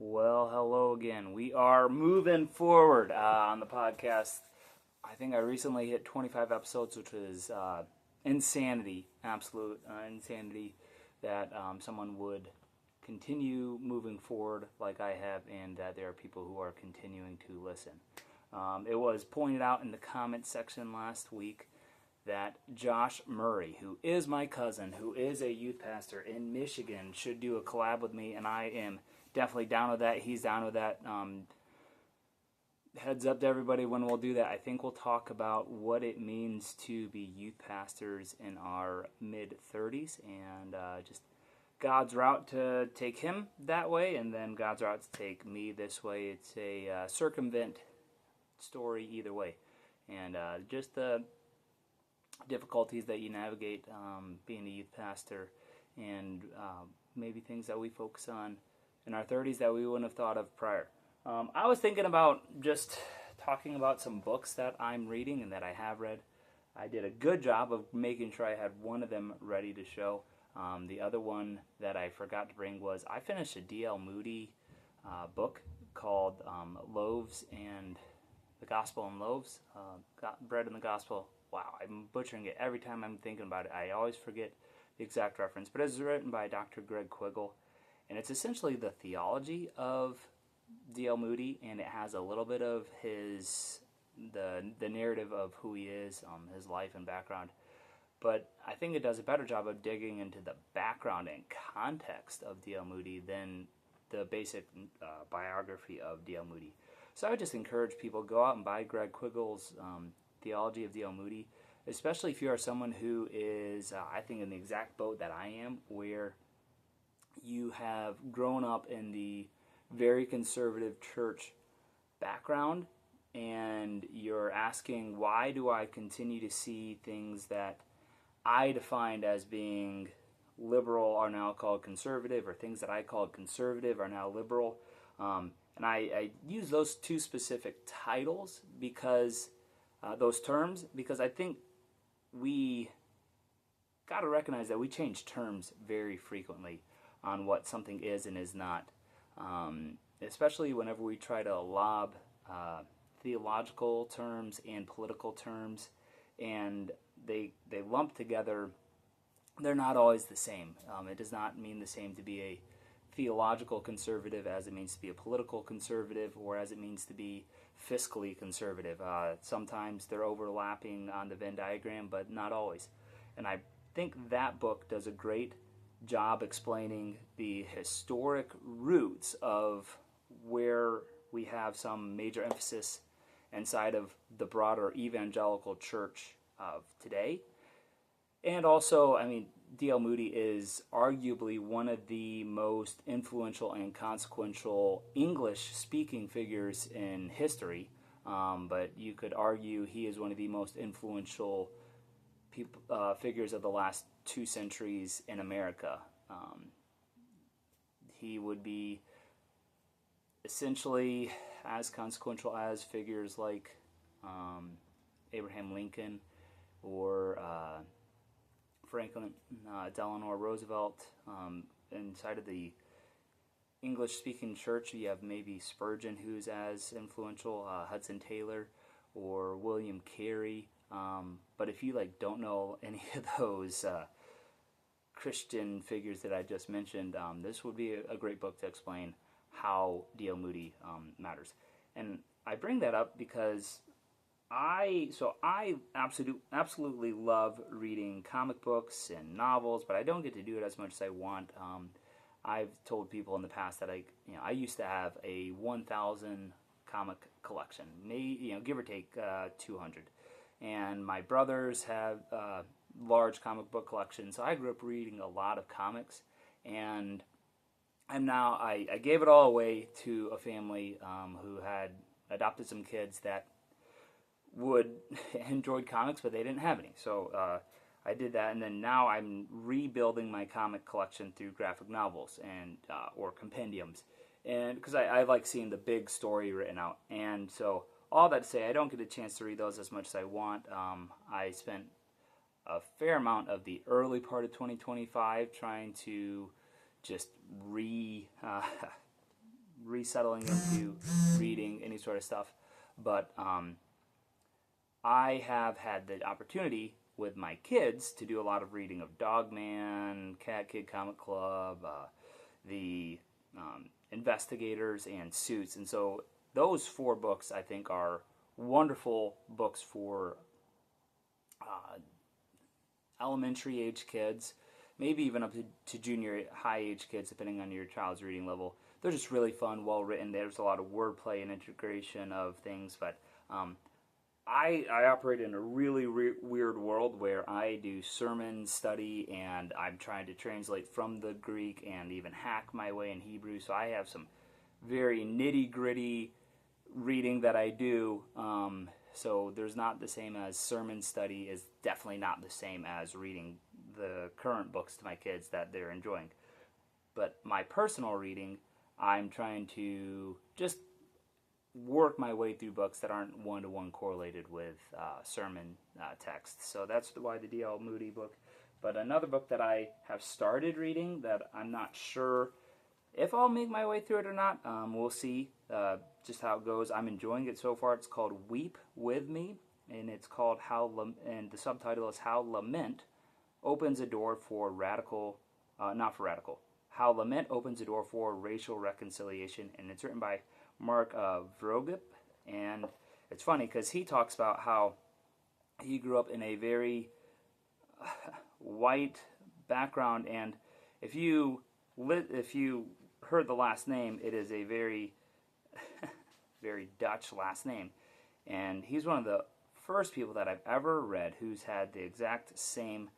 Well, hello again. We are moving forward on the podcast. I think I recently hit 25 episodes, which is insanity, absolute insanity, that someone would continue moving forward like I have, and that there are people who are continuing to listen. It was pointed out in the comment section last week that Josh Murray, who is my cousin, who is a youth pastor in Michigan, should do a collab with me, and I am definitely down with that. He's down with that. Heads up to everybody when we'll do that. I think we'll talk about what it means to be youth pastors in our mid-30s, and just God's route to take him that way, and then God's route to take me this way. It's a circumvent story either way, and just the difficulties that you navigate being a youth pastor, and maybe things that we focus on in our 30s that we wouldn't have thought of prior. I was thinking about just talking about some books that I'm reading and that I have read. I did a good job of making sure I had one of them ready to show. The other one that I forgot to bring was I finished a D.L. Moody book called Loaves and the Gospel and Loaves, Bread and the Gospel. Wow, I'm butchering it every time I'm thinking about it. I always forget the exact reference, but it's written by Dr. Greg Quiggle, and it's essentially the theology of D.L. Moody, and it has a little bit of the narrative of who he is, his life and background. But I think it does a better job of digging into the background and context of D.L. Moody than the basic biography of D.L. Moody. So I would just encourage people, go out and buy Greg Quiggle's Theology of D.L. Moody, especially if you are someone who is, I think, in the exact boat that I am, where you have grown up in the very conservative church background, and you're asking, why do I continue to see things that I defined as being liberal are now called conservative, or things that I called conservative are now liberal? And I use those two specific titles because those terms, because I think we got to recognize that we change terms very frequently on what something is and is not, especially whenever we try to lob theological terms and political terms, and they lump together. They're not always the same. It does not mean the same to be a theological conservative as it means to be a political conservative, or as it means to be fiscally conservative. Sometimes they're overlapping on the Venn diagram, but not always. And I think that book does a great job explaining the historic roots of where we have some major emphasis inside of the broader evangelical church of today. And also, I mean, D.L. Moody is arguably one of the most influential and consequential English-speaking figures in history, but you could argue he is one of the most influential figures of the last 2 centuries in America. He would be essentially as consequential as figures like Abraham Lincoln or Franklin Delano Roosevelt. Inside of the English-speaking church, you have maybe Spurgeon, who's as influential, Hudson Taylor, or William Carey. But if you don't know any of those Christian figures that I just mentioned, this would be a great book to explain how D.L. Moody matters. And I bring that up because I absolutely love reading comic books and novels, but I don't get to do it as much as I want. I've told people in the past that I used to have a 1,000 comic collection, give or take 200, and my brothers have large comic book collections. So I grew up reading a lot of comics, and I gave it all away to a family who had adopted some kids that enjoyed comics, but they didn't have any. So I did that, and then now I'm rebuilding my comic collection through graphic novels and or compendiums, and because I like seeing the big story written out. And so all that to say, I don't get a chance to read those as much as I want. I spent a fair amount of the early part of 2025 trying to just resettling into reading any sort of stuff. But I have had the opportunity with my kids to do a lot of reading of Dogman, Cat Kid Comic Club, the Investigators, and Suits. And so those 4 books, I think, are wonderful books for elementary age kids, maybe even up to junior high age kids, depending on your child's reading level. They're just really fun, well written. There's a lot of wordplay and integration of things, but I operate in a really weird world where I do sermon study and I'm trying to translate from the Greek and even hack my way in Hebrew. So I have some very nitty-gritty reading that I do. So there's not the same as sermon study is definitely not the same as reading the current books to my kids that they're enjoying. But my personal reading, I'm trying to just work my way through books that aren't one-to-one correlated with sermon texts. So that's why the D.L. Moody book. But another book that I have started reading that I'm not sure if I'll make my way through it or not, we'll see just how it goes. I'm enjoying it so far. It's called Weep With Me, and it's called and the subtitle is How Lament Opens a Door for How Lament Opens a Door for Racial Reconciliation, and it's written by Mark Vroegop, and it's funny because he talks about how he grew up in a very white background, and if you heard the last name, it is a very very Dutch last name, and he's one of the first people that I've ever read who's had the exact same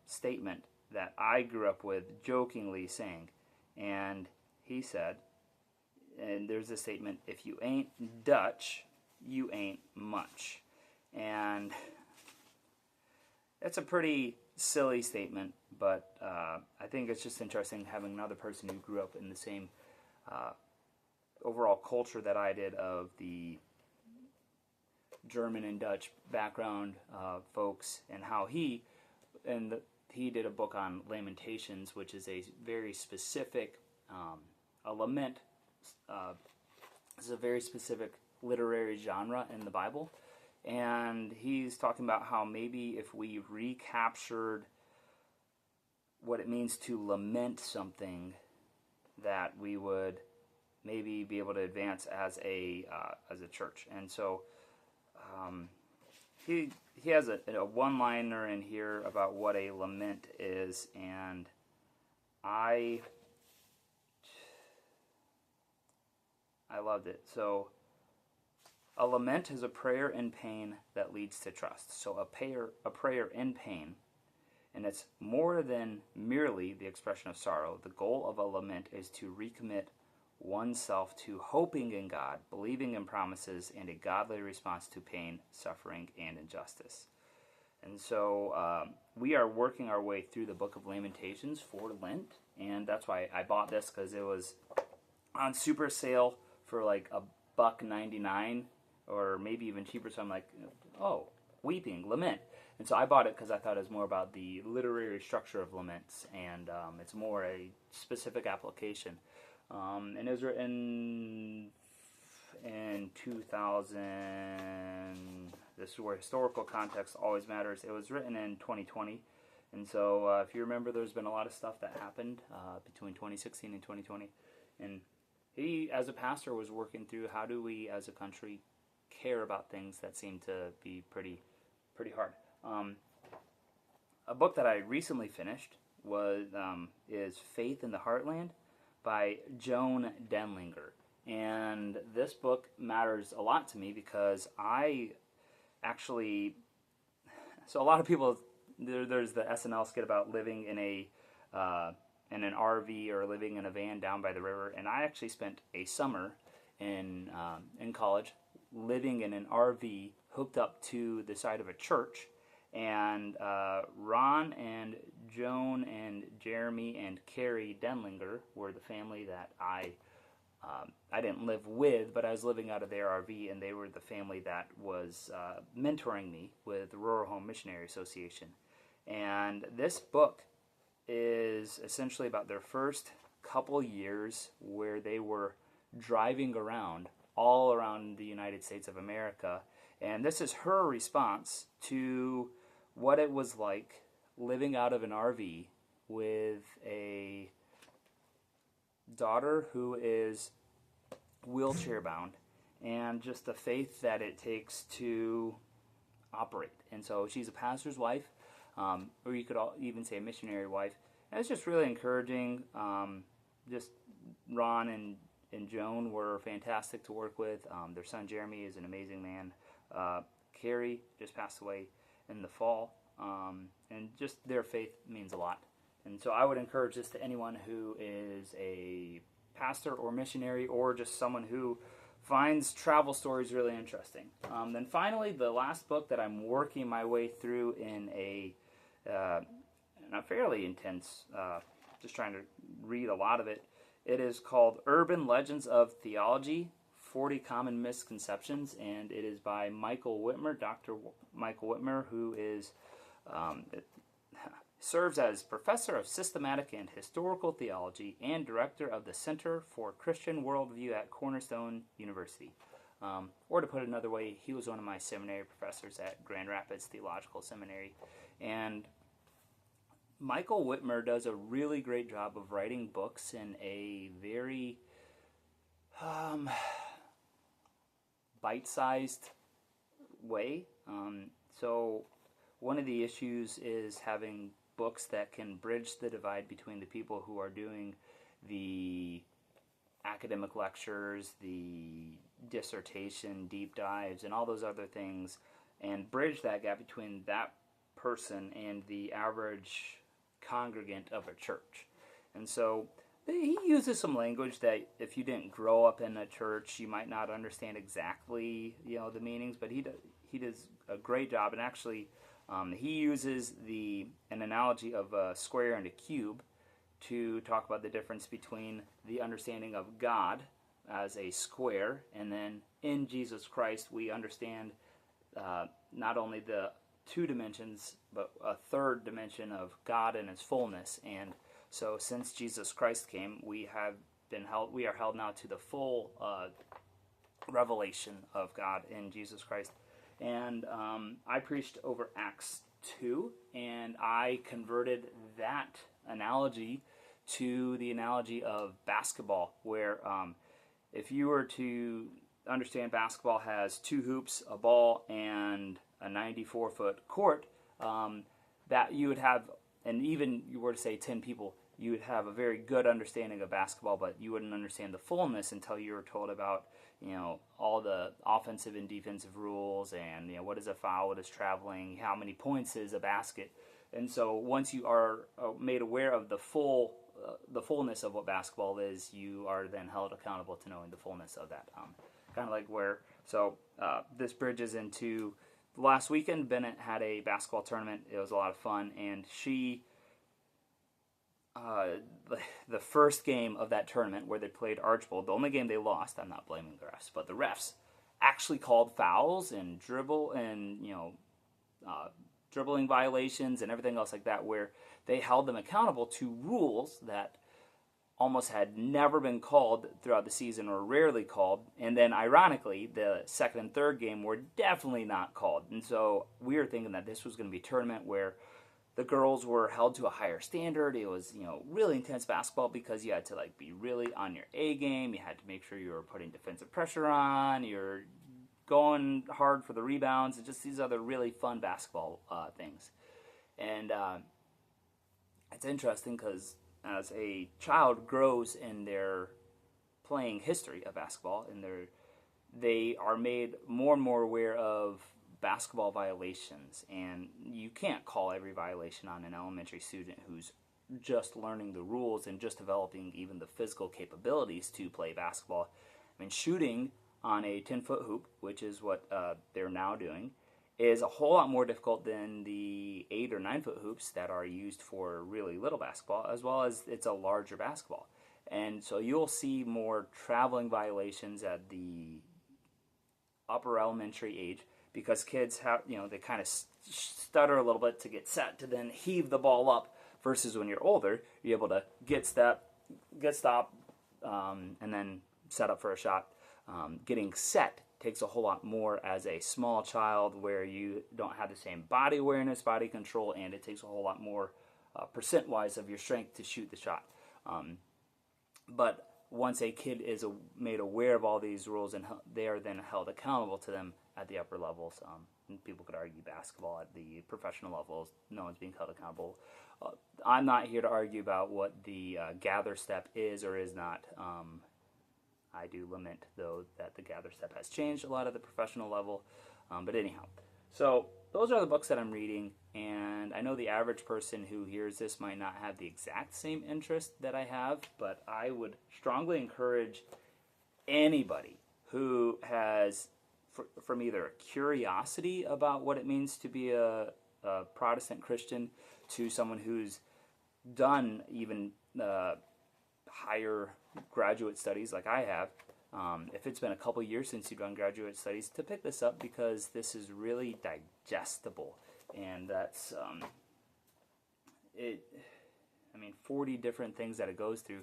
statement that I grew up with jokingly saying. And he said, and there's a statement, if you ain't Dutch, you ain't much. And it's a pretty silly statement, but I think it's just interesting having another person who grew up in the same overall culture that I did of the German and Dutch background folks, and how he did a book on Lamentations, which is a very specific a lament. Is a very specific literary genre in the Bible, and he's talking about how maybe if we recaptured what it means to lament something, that we would maybe be able to advance as a church. And so he has a one-liner in here about what a lament is, and I loved it. So, a lament is a prayer in pain that leads to trust. So, a prayer in pain, and it's more than merely the expression of sorrow. The goal of a lament is to recommit oneself to hoping in God, believing in promises, and a godly response to pain, suffering, and injustice. And so we are working our way through the book of Lamentations for Lent, and that's why I bought this, because it was on super sale for like $1.99 or maybe even cheaper. So I'm like, oh, weeping, lament. And so I bought it because I thought it was more about the literary structure of laments, and it's more a specific application. And it was written in 2000. This is where historical context always matters. It was written in 2020. And so if you remember, there's been a lot of stuff that happened between 2016 and 2020. And he, as a pastor, was working through how do we, as a country, care about things that seem to be pretty hard. A book that I recently finished is Faith in the Heartland by Joan Denlinger. And this book matters a lot to me because so a lot of people, there's the SNL skit about living in an RV or living in a van down by the river, and I actually spent a summer in college living in an RV hooked up to the side of a church. And Ron and Joan and Jeremy and Carrie Denlinger were the family that I didn't live with, but I was living out of their RV, and they were the family that was mentoring me with the Rural Home Missionary Association. And this book is essentially about their first couple years where they were driving around all around the United States of America. And this is her response to what it was like living out of an RV with a daughter who is wheelchair bound, and just the faith that it takes to operate. And so she's a pastor's wife, or you could even say a missionary wife. And it's just really encouraging. Just Ron and Joan were fantastic to work with. Their son Jeremy is an amazing man. Carrie just passed away in the fall, and just their faith means a lot. And so I would encourage this to anyone who is a pastor or missionary, or just someone who finds travel stories really interesting. Then finally, the last book that I'm working my way through in a fairly intense, just trying to read a lot of it. It is called Urban Legends of Theology, 40 Common Misconceptions, and it is by Michael Whitmer, Dr. Michael Whitmer, who is serves as Professor of Systematic and Historical Theology and Director of the Center for Christian Worldview at Cornerstone University. Or to put it another way, he was one of my seminary professors at Grand Rapids Theological Seminary. And Michael Whitmer does a really great job of writing books in a very bite-sized way. So one of the issues is having books that can bridge the divide between the people who are doing the academic lectures, the dissertation deep dives, and all those other things, and bridge that gap between that person and the average congregant of a church. And so he uses some language that if you didn't grow up in a church, you might not understand exactly, the meanings, but he does a great job. And actually, he uses an analogy of a square and a cube to talk about the difference between the understanding of God as a square, and then in Jesus Christ we understand not only the two dimensions, but a third dimension of God in His fullness. And so, since Jesus Christ came, we are held now to the full revelation of God in Jesus Christ. And I preached over Acts 2, and I converted that analogy to the analogy of basketball, where if you were to understand basketball has two hoops, a ball, and a 94-foot court, that you would have, and even you were to say 10 people, you would have a very good understanding of basketball, but you wouldn't understand the fullness until you were told about, all the offensive and defensive rules, and, what is a foul, what is traveling, how many points is a basket. And so once you are made aware of the fullness of what basketball is, you are then held accountable to knowing the fullness of that. Kind of like this bridges into last weekend. Bennett had a basketball tournament. It was a lot of fun, and she, the first game of that tournament where they played Archbold, the only game they lost, I'm not blaming the refs, but the refs actually called fouls and dribbling violations and everything else like that, where they held them accountable to rules that almost had never been called throughout the season, or rarely called. And then ironically, the second and third game were definitely not called. And so we were thinking that this was going to be a tournament where the girls were held to a higher standard. It was, really intense basketball, because you had to be really on your A game. You had to make sure you were putting defensive pressure on. You're going hard for the rebounds, and just these other really fun basketball things. And it's interesting because as a child grows in their playing history of basketball, and they are made more and more aware of basketball violations, and you can't call every violation on an elementary student who's just learning the rules and just developing even the physical capabilities to play basketball. I mean, shooting on a 10-foot hoop, which is what they're now doing, is a whole lot more difficult than the 8 or 9-foot hoops that are used for really little basketball, as well as it's a larger basketball. And so you'll see more traveling violations at the upper elementary age, because kids have, they kind of stutter a little bit to get set to then heave the ball up, versus when you're older, you're able to get stop, and then set up for a shot. Getting set takes a whole lot more as a small child, where you don't have the same body awareness, body control, and it takes a whole lot more percent-wise of your strength to shoot the shot. But once a kid is made aware of all these rules, and they are then held accountable to them at the upper levels, and people could argue basketball at the professional levels, no one's being held accountable. I'm not here to argue about what the gather step is or is not. I do lament, though, that the gather step has changed a lot at the professional level. But anyhow, so those are the books that I'm reading, and I know the average person who hears this might not have the exact same interest that I have, but I would strongly encourage anybody who has, from either a curiosity about what it means to be a Protestant Christian, to someone who's done even higher graduate studies like I have, if it's been a couple years since you've done graduate studies, to pick this up, because this is really digestible, and that's 40 different thit that it goes through,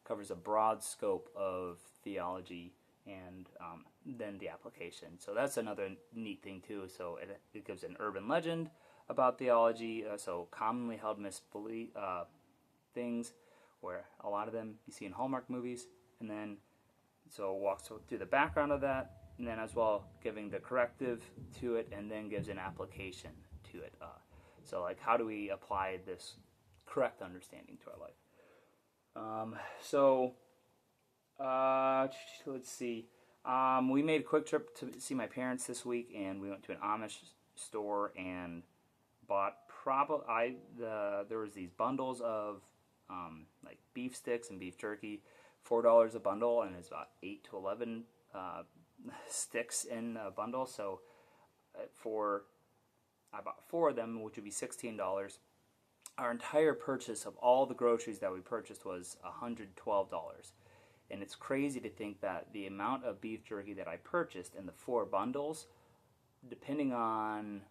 covers a broad scope of theology, and then the application. So that's another neat thing too. So it gives an urban legend about theology, so commonly held misbelief things, where a lot of them you see in Hallmark movies, and then so it walks through the background of that, and then as well giving the corrective to it, and then gives an application to it. So like, how do we apply this correct understanding to our life? Let's see. We made a quick trip to see my parents this week, and we went to an Amish store and bought there was these bundles of like beef sticks and beef jerky, $4 a bundle, and it's about 8 to 11 sticks in a bundle. So I bought 4 of them, which would be $16. Our entire purchase of all the groceries that we purchased was $112. And it's crazy to think that the amount of beef jerky that I purchased in the 4 bundles, depending on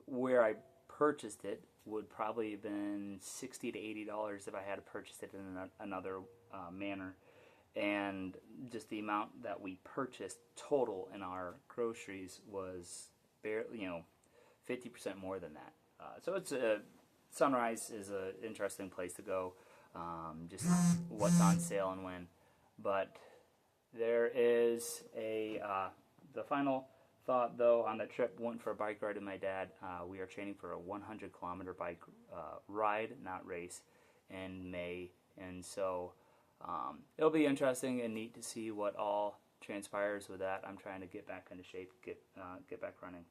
where I purchased it, would probably have been $60 to $80 if I had to purchase it in another manner. And just the amount that we purchased total in our groceries was barely, 50% more than that. So it's Sunrise is an interesting place to go. Just what's on sale and when. But there is the final thought, though, on the trip. Went for a bike ride with my dad. We are training for a 100-kilometer bike ride, not race, in May. And so it'll be interesting and neat to see what all transpires with that. I'm trying to get back into shape, get back running.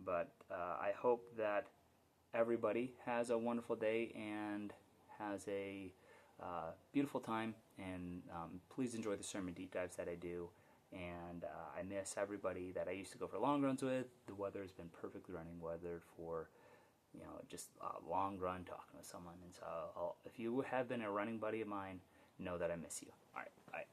But I hope that everybody has a wonderful day and has a beautiful time. And please enjoy the sermon deep dives that I do. And I miss everybody that I used to go for long runs with. The weather has been perfectly running weather for, just a long run talking with someone. And so if you have been a running buddy of mine, know that I miss you. All right, bye.